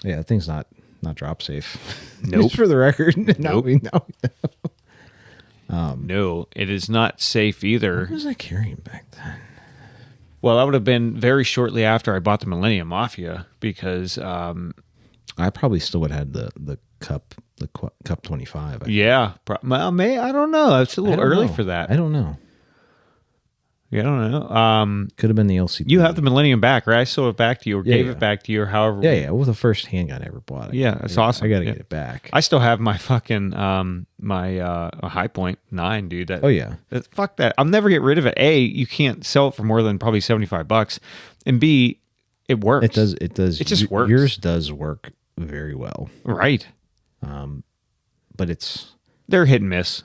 Yeah, that thing's not drop safe. Nope. Just for the record. Nope. No. No, it is not safe either. What was I carrying back then? Well, that would have been very shortly after I bought the Millennium Mafia because, I probably still would have had the cup 25. yeah, I don't know. It's a little early for that. I don't know. Yeah, I don't know. Could have been the LCP. You have the Millennium back, right? I sold it back to you or gave yeah. it back to you or however. Yeah. Well, the first handgun I ever bought. Yeah, that's awesome. I got to Yeah. get it back. I still have my fucking my High Point 9, dude. Oh yeah. Fuck that. I'll never get rid of it. A, you can't sell it for more than probably $75. And B, it works. It does. It does. It just works. Yours does work very well. Right. But it's They're hit and miss.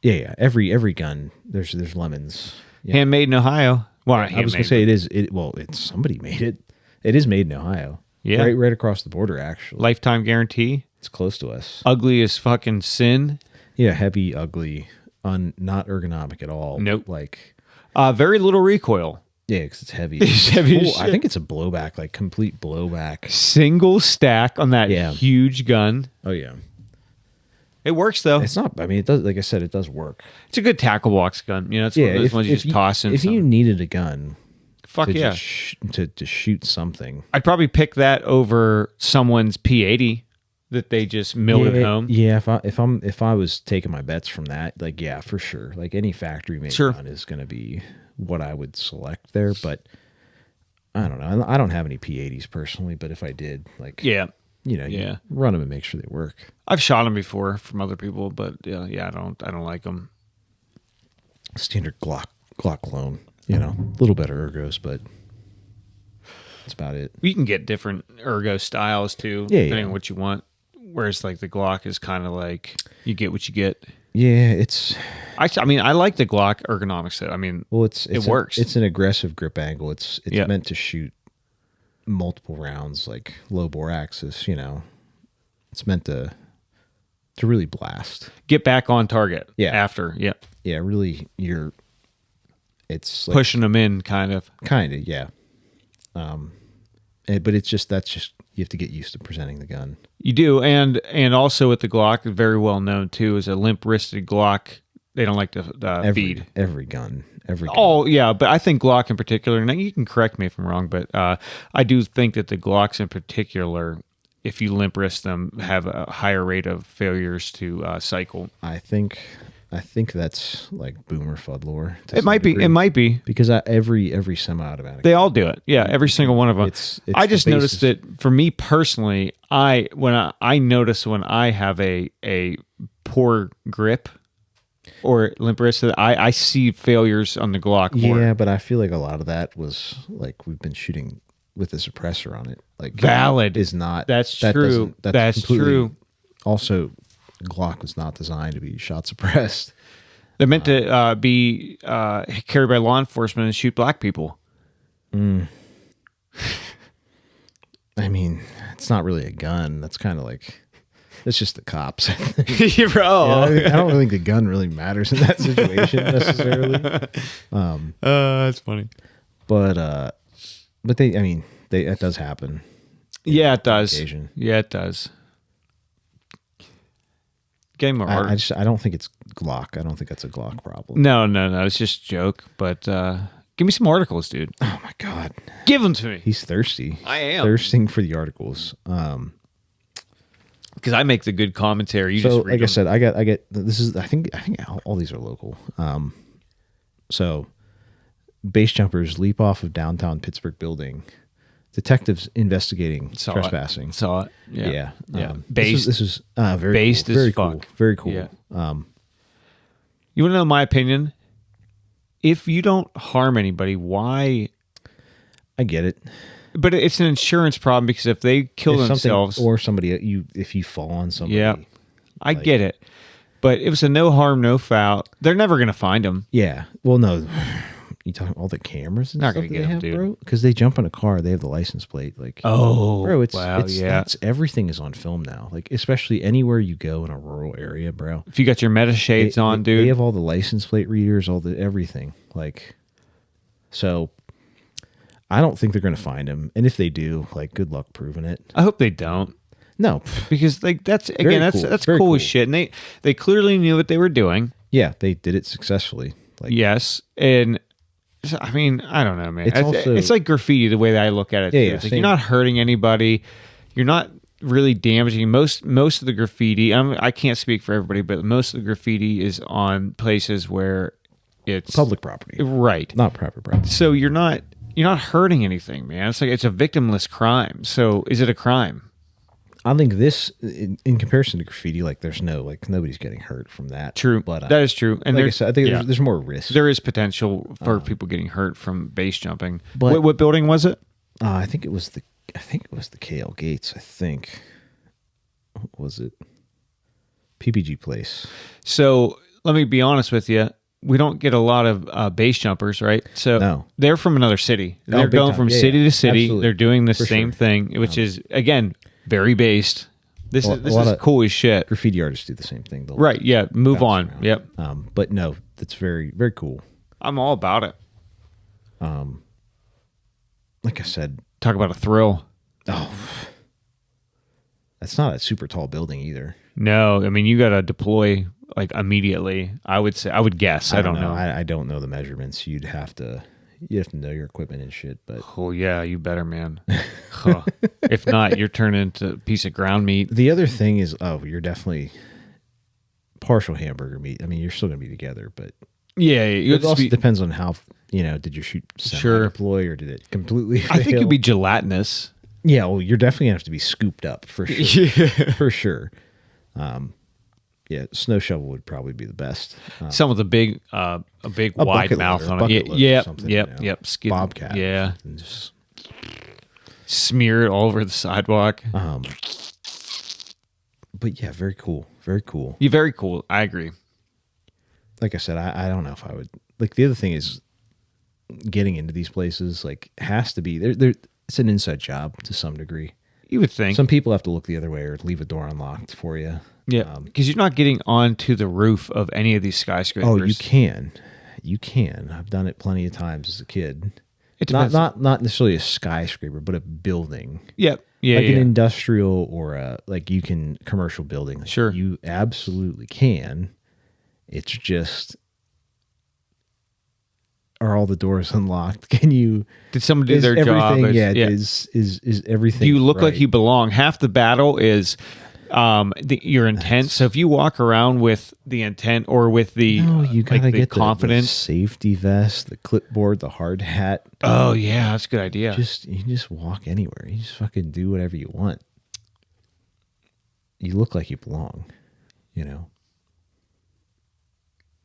yeah. Every gun there's lemons. Yeah. Handmade in Ohio. Well, not I was gonna handmade, say it's somebody made it. It is made in Ohio. Yeah. Right across the border actually. lifetime guarantee. It's close to us. Ugly as fucking sin. Yeah, heavy, ugly, not ergonomic at all. Nope. Like Very little recoil. yeah, because it's heavy. It's heavy as I shit. think it's a blowback, like complete blowback. Single stack on that Yeah. huge gun. Oh yeah. It works though. It's not. I mean, it does. Like I said, it does work. It's a good tackle box gun. You know, it's one of those ones you just toss in. If you needed a gun, fuck to yeah, to shoot something, I'd probably pick that over someone's P80 that they just milled at home. Yeah, if I was taking my bets from that, like yeah, for sure. Like any factory made Sure. gun is going to be what I would select there. But I don't know. I don't have any P80s personally, but if I did, like Yeah, you run them and make sure they work. I've shot them before from other people, but yeah, I don't like them. Standard Glock clone, a little better ergos, but that's about it. You can get different ergo styles too, Yeah, depending yeah. on what you want. Whereas like the Glock is kind of like you get what you get. Yeah, it's I mean, I like the Glock ergonomics. Though. I mean, it works. It's an aggressive grip angle. It's Yeah. meant to shoot multiple rounds, like low bore axis. It's meant to really blast. Get back on target. Yeah. After. Yeah. Yeah, really. It's like, Pushing them in, kind of. kind of yeah. But that's just you have to get used to presenting the gun. You do, and also with the Glock, very well known too, is a limp wristed Glock. They don't like to feed. Every gun. Oh yeah, but I think Glock in particular. Now you can correct me if I'm wrong, but I do think that the Glocks in particular, if you limp wrist them, have a higher rate of failures to cycle. I think that's like boomer FUD lore. to It some might be. degree. It might be. Because every semi-automatic. They all do it. Yeah, every single one of them. It's I the just noticed basis. that for me personally, I notice when I have a poor grip or limp wrist, that I see failures on the Glock more. Yeah, but I feel like a lot of that was like we've been shooting with a suppressor on it. Like Valid. is not. That's that true. doesn't- That's completely- true. Also, Glock was not designed to be shot suppressed. They're meant to be carried by law enforcement and shoot black people. I mean, that's not really a gun. That's kind of like, that's just the cops. Bro. I don't really think the gun really matters in that situation necessarily. That's funny. But that does happen. Yeah, it does. Occasion. Yeah, it does. Game more hard. I don't think it's Glock. I don't think that's a Glock problem. No. It's just a joke. But give me some articles, dude. Oh my God. Give them to me. He's thirsty. I am. Thirsting for the articles. Because I make the good commentary. You So, just read like I them. said, I get this is. I think all these are local. So, base jumpers leap off of downtown Pittsburgh building. Detectives investigating trespassing. Saw it. Yeah. Based. This is very based cool. as Very fuck. cool. Very cool. Yeah. You want to know my opinion? If you don't harm anybody, why? I get it. But it's an insurance problem because if they kill If themselves, something, or somebody, if you fall on somebody. yeah, I get it. But it was a no harm, no foul. They're never going to find them. Yeah. Well, no. You talking all the cameras and Not stuff gonna that get they 'em, have, dude. bro? Because they jump in a car, they have the license plate. Like, Oh, bro, it's yeah. everything is on film now. Like, especially anywhere you go in a rural area, bro. If you got your meta shades on, dude. They have all the license plate readers, all the everything. Like, so I don't think they're going to find him. And if they do, like, good luck proving it. I hope they don't. No, Because that's Very that's cool. that's Very cool cool. as shit. And they clearly knew what they were doing. yeah, they did it successfully. Like, Yes, and so, I mean, I don't know, man. It's also- it's like graffiti the way that I look at it. Yeah, too. yeah, It's like same. you're not hurting anybody. You're not really damaging most of the graffiti. I can't speak for everybody, but most of the graffiti is on places where it's public property, right? not private property. So you're not hurting anything, man. It's like it's a victimless crime. So is it a crime? I think this, in comparison to graffiti, like, there's no, like, nobody's getting hurt from that. True, But that is true. And like I there's, said, I think yeah, there's more risk. there is potential for people getting hurt from base jumping. But- What building was it? I think it was the KL Gates. I think. What was it? PPG Place. So let me be honest with you. We don't get a lot of base jumpers, right? So No. they're from another city. Oh, They're big going time. from Yeah, city yeah. to city. Absolutely. They're doing the For same sure. thing, which is, again, very based. This A is lot of cool as shit. Graffiti artists do the same thing. They'll Right, yeah. Move bounce on. around. Yep. But no, that's very, very cool. I'm all about it. Like I said, Talk about a thrill. that's not a super tall building either. No, I mean, you got to deploy like immediately. I would guess. I don't know. I don't know the measurements. You'd have to know your equipment and shit. But Oh, yeah, you better, man. Huh. If not, you're turning into a piece of ground meat. the other thing is, you're definitely partial hamburger meat. I mean, you're still going to be together, but Yeah, you it also depends on how, did you shoot Sure. deploy or did it completely fail? I think you'd be gelatinous. Yeah, well, you're definitely going to have to be scooped up for sure. Yeah. For sure. Yeah, snow shovel would probably be the best. Some with a big wide bucket mouth loader, on bucket it. loader or Yep, something, yep. Skid, Bobcat. or Yeah. something, just, Smear it all over the sidewalk. but yeah, very cool. Very cool. You're very cool. I agree. Like I said, I don't know if I would. Like, the other thing is getting into these places, like, has to be, it's an inside job to some degree. You would think. Some people have to look the other way or leave a door unlocked for you. Yeah, because you're not getting onto the roof of any of these skyscrapers. Oh, you can. You can. I've done it plenty of times as a kid. It Not depends. not necessarily a skyscraper, but a building. Yep. Yeah, Like yeah. an industrial or you can commercial building. Sure. You absolutely can. It's just, are all the doors unlocked? Can you? Did someone do Is their job? everything? Is- Yeah. Is everything? Do you look like right? you belong? Half the battle is your intent. So if you walk around with the intent or with the No, you gotta like the get confidence. the safety vest, the clipboard, the hard hat. Oh yeah, that's a good idea. You just walk anywhere. You just fucking do whatever you want. You look like you belong.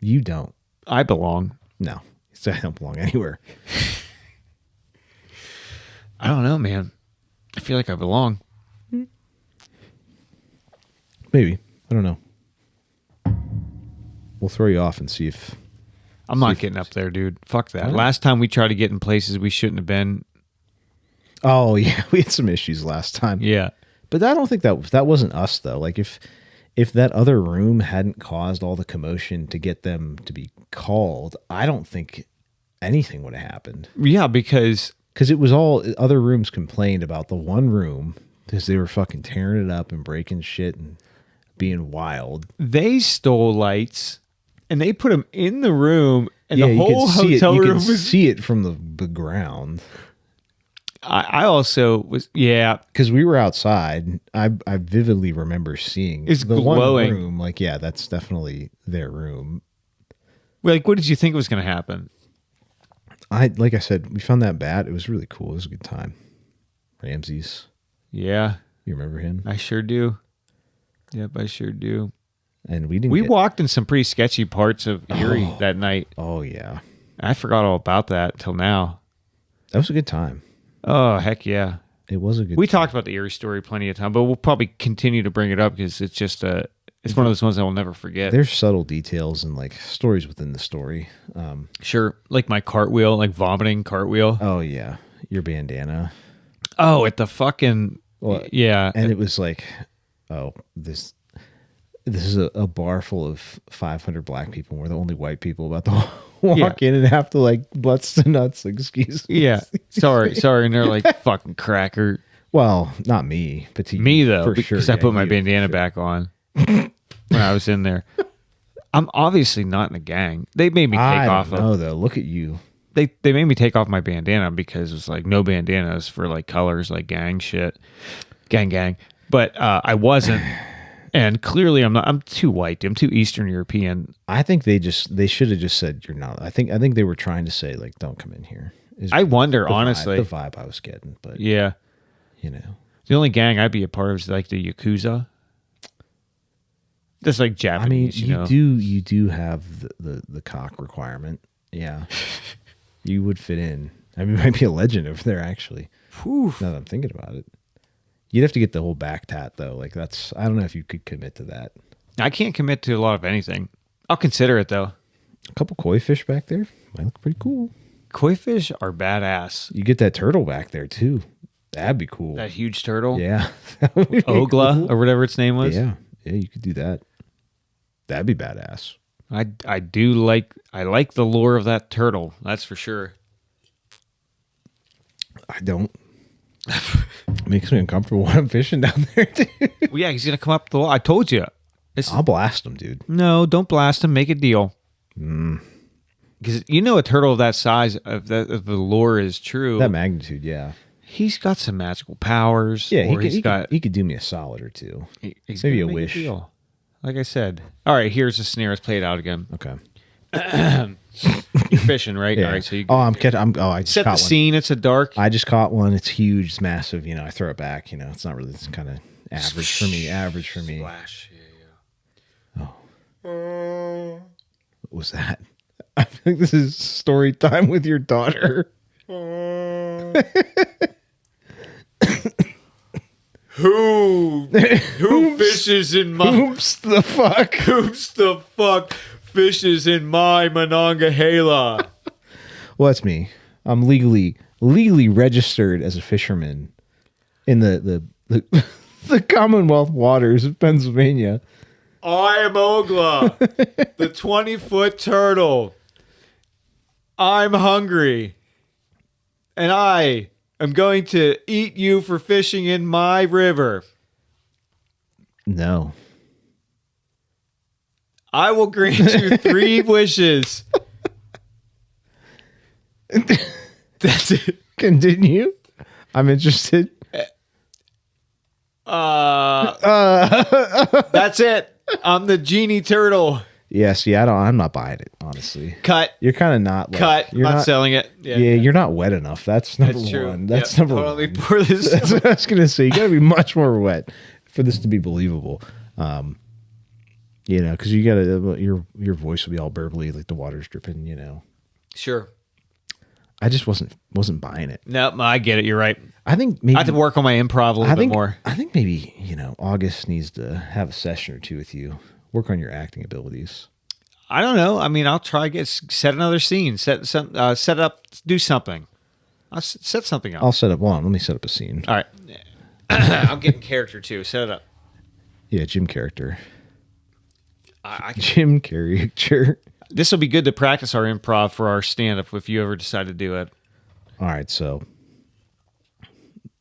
You don't. I belong. No, I don't belong anywhere. I don't know, man. I feel like I belong. Maybe. I don't know. We'll throw you off and see if. I'm not getting up there, dude. Fuck that. What? Last time we tried to get in places we shouldn't have been. Oh yeah, we had some issues last time. Yeah. But I don't think that wasn't us though. Like if that other room hadn't caused all the commotion to get them to be called, I don't think anything would have happened. Yeah, because it was all other rooms complained about the one room because they were fucking tearing it up and breaking shit and being wild. they stole lights and they put them in the room, and the you whole could see hotel it. You room could was. see it from the ground. I also was, yeah. Because we were outside, I vividly remember seeing It's the glowing. one room. Like, yeah, that's definitely their room. Like, what did you think was going to happen? Like I said, we found that bat. It was really cool. It was a good time. Ramses, Yeah, you remember him? I sure do. Yep, I sure do. And we didn't. We walked in some pretty sketchy parts of Erie that night. Oh yeah, I forgot all about that till now. that was a good time. Oh, heck yeah. It was a good. We time. talked about the Erie story plenty of time, but we'll probably continue to bring it up because it's just it's one of those ones I will never forget. There's subtle details and like stories within the story. Sure, like my cartwheel, like vomiting cartwheel. Oh yeah, your bandana. Oh, at the fucking Well, yeah, And it was like, oh, this is a bar full of 500 black people. We're the only white people about to walk in and have to like butts to nuts. Excuse me. yeah. Sorry, and they're like fucking cracker. Well, not me, but to Me you, though, for because sure. I put my you, bandana for sure. back on when I was in there. I'm obviously not in a gang. They made me take I off. don't know though. Look at you. They made me take off my bandana because it was like no bandanas for like colors like gang shit, gang. But I wasn't, and clearly I'm not. I'm too white. I'm too Eastern European. I think they should have just said you're not. I think they were trying to say like don't come in here. Is I wonder the honestly. the vibe I was getting, but Yeah, you know, the only gang I'd be a part of is like the Yakuza. That's like I mean, Japanese, you know. you do have the cock requirement. Yeah, you would fit in. I mean, you might be a legend over there actually. Whew. Now that I'm thinking about it, you'd have to get the whole back tat though. Like that's I don't know if you could commit to that. I can't commit to a lot of anything. I'll consider it though. A couple koi fish back there might look pretty cool. Koi fish are badass. You get that turtle back there too. That'd be cool. That huge turtle, Yeah, That would be Ogla cool. or whatever its name was. Yeah, you could do that. That'd be badass. I like the lure of that turtle. That's for sure. I don't. Makes me uncomfortable when I'm fishing down there, dude. Well, yeah, he's gonna come up the wall. I told you. I'll blast him, dude. No, don't blast him. Make a deal. Because you know a turtle of that size, if the lure is true, That magnitude, yeah. he's got some magical powers. Yeah, or he could do me a solid or two. he's maybe gonna a make wish. deal. Like I said. All right, here's the scenario. Let's play it out again. Okay. You're fishing, right? Yeah. All right, so you I'm catching. I just set caught the one. scene. It's a dark. I just caught one. It's huge. It's massive. You know, I throw it back. You know, it's not really. It's kind of average for me. Average for me. Splash. What was that? I think this is story time with your daughter. Who fishes in my Oops, the fuck. Oops the fuck fishes in my Monongahela? Well, that's me. I'm legally registered as a fisherman in the the Commonwealth waters of Pennsylvania. I am Ogla, the 20-foot turtle. I'm hungry. And I am going to eat you for fishing in my river. No. I will grant you 3 wishes. That's it. Continue. I'm interested. That's it. I'm the genie turtle. Yeah, see, I'm not buying it, honestly. Cut. You're kind of not like, Cut. You're Not selling it. Yeah, you're not wet enough. That's number That's true. one. That's Yeah. number Hold on, let one. me pour this. That's what I was gonna say. You gotta be much more wet for this to be believable. You know, because you gotta your voice will be all burbly, like the water's dripping. You know, Sure. I just wasn't buying it. No, I get it. You're right. I think maybe I have to work on my improv a little bit more. I think maybe August needs to have a session or two with you. Work on your acting abilities. I don't know. I mean, I'll try set another scene, set up, do something. I'll set something up. I'll set up one. Let me set up a scene. All right. I'm getting character too. Set it up. Yeah, Jim character. I can, Jim character. this will be good to practice our improv for our stand-up if you ever decide to do it. All right, so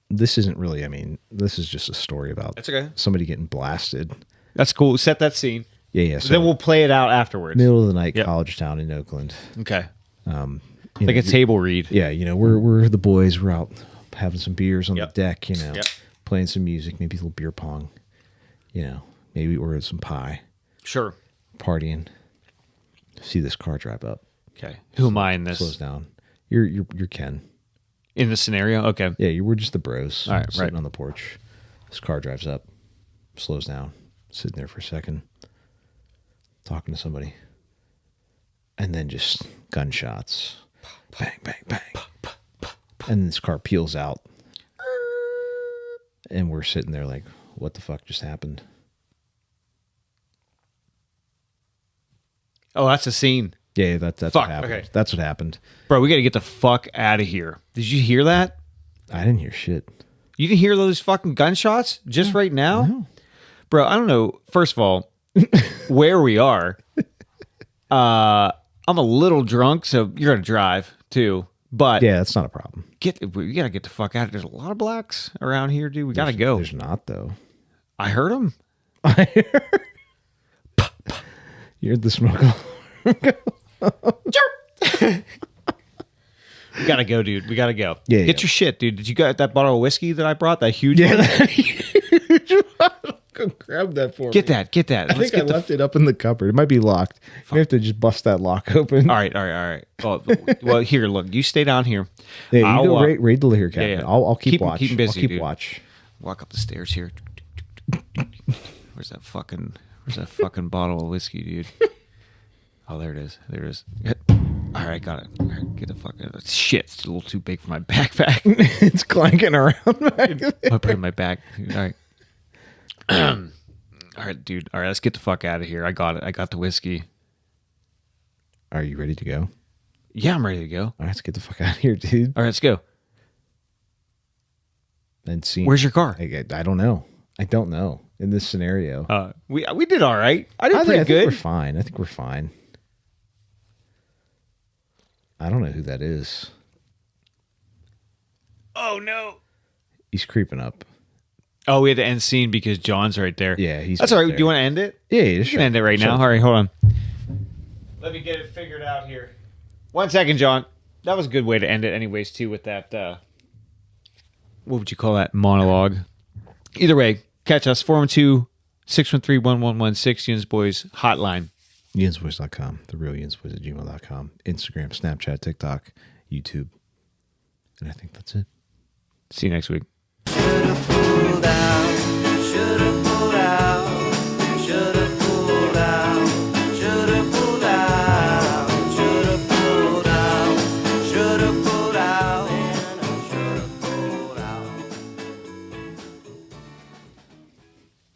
this isn't really. I mean, this is just a story about That's okay. somebody getting blasted. That's cool. Set that scene. Yeah. So Then we'll play it out afterwards. middle of the night, Yep. college town in Oakland. Okay. You Like know, a table read. Yeah, we're the boys. We're out having some beers on Yep. the deck. Yep. Playing some music, maybe a little beer pong. Maybe order some pie, Sure. partying. See this car drive up. Okay. Who am I in this? Slows down. You're Ken. In this scenario? Okay. Yeah, we're just the bros. All right, sitting right. on the porch. This car drives up, slows down, sitting there for a second, talking to somebody, and then just gunshots. Bang, bang, bang. And this car peels out. And we're sitting there like, what the fuck just happened? Oh, that's a scene. Yeah, that's Fuck, what happened. okay. That's what happened. Bro, we got to get the fuck out of here. Did you hear that? I didn't hear shit. You didn't hear those fucking gunshots just right now? No. Bro, I don't know. First of all, where we are. I'm a little drunk, so you're going to drive too. But Yeah, that's not a problem. we got to get the fuck out of here. There's a lot of blacks around here, dude. We got to go. There's not, though. I heard them. You heard the smoke. We got to go, dude. We got to go. Yeah, Get yeah. your shit, dude. Did you got that bottle of whiskey that I brought? That huge Yeah, one? go grab that for Get me. that. Get that. I think I left it up in the cupboard. It might be locked. We have to just bust that lock open. All right. Well, here, look. You stay down here. Yeah, you I'll, go raid the liquor cabinet. yeah. I'll keep Keep 'em- watch. keep 'em busy, I'll keep dude. watch. Walk up the stairs here. Where's that fucking bottle of whiskey, dude? Oh, there it is. All right, got it. All right, get the fuck out of it. Shit, it's a little too big for my backpack. It's clanking around back there. I'll put it in my bag. All right. All right, dude. All right, let's get the fuck out of here. I got it. I got the whiskey. Are you ready to go? Yeah, I'm ready to go. All right, let's get the fuck out of here, dude. All right, let's go. And see. Where's your car? I don't know. I don't know in this scenario. We did all right. I did I pretty think good. we're fine. I think we're fine. I don't know who that is. Oh no. He's creeping up. Oh, we had to end scene because John's right there. Yeah, he's That's right all right. there. Do you want to end it? Yeah, You sure. can end it right now. Sure. All right, hold on. Let me get it figured out here. 1 second, John. That was a good way to end it, anyways. Too with that. What would you call that monologue? Either way, catch us 412-613-1116. Yins Boys Hotline. Yinsboys.com, therealynsboys@gmail.com, Instagram, Snapchat, TikTok, YouTube. And I think that's it. See you next week.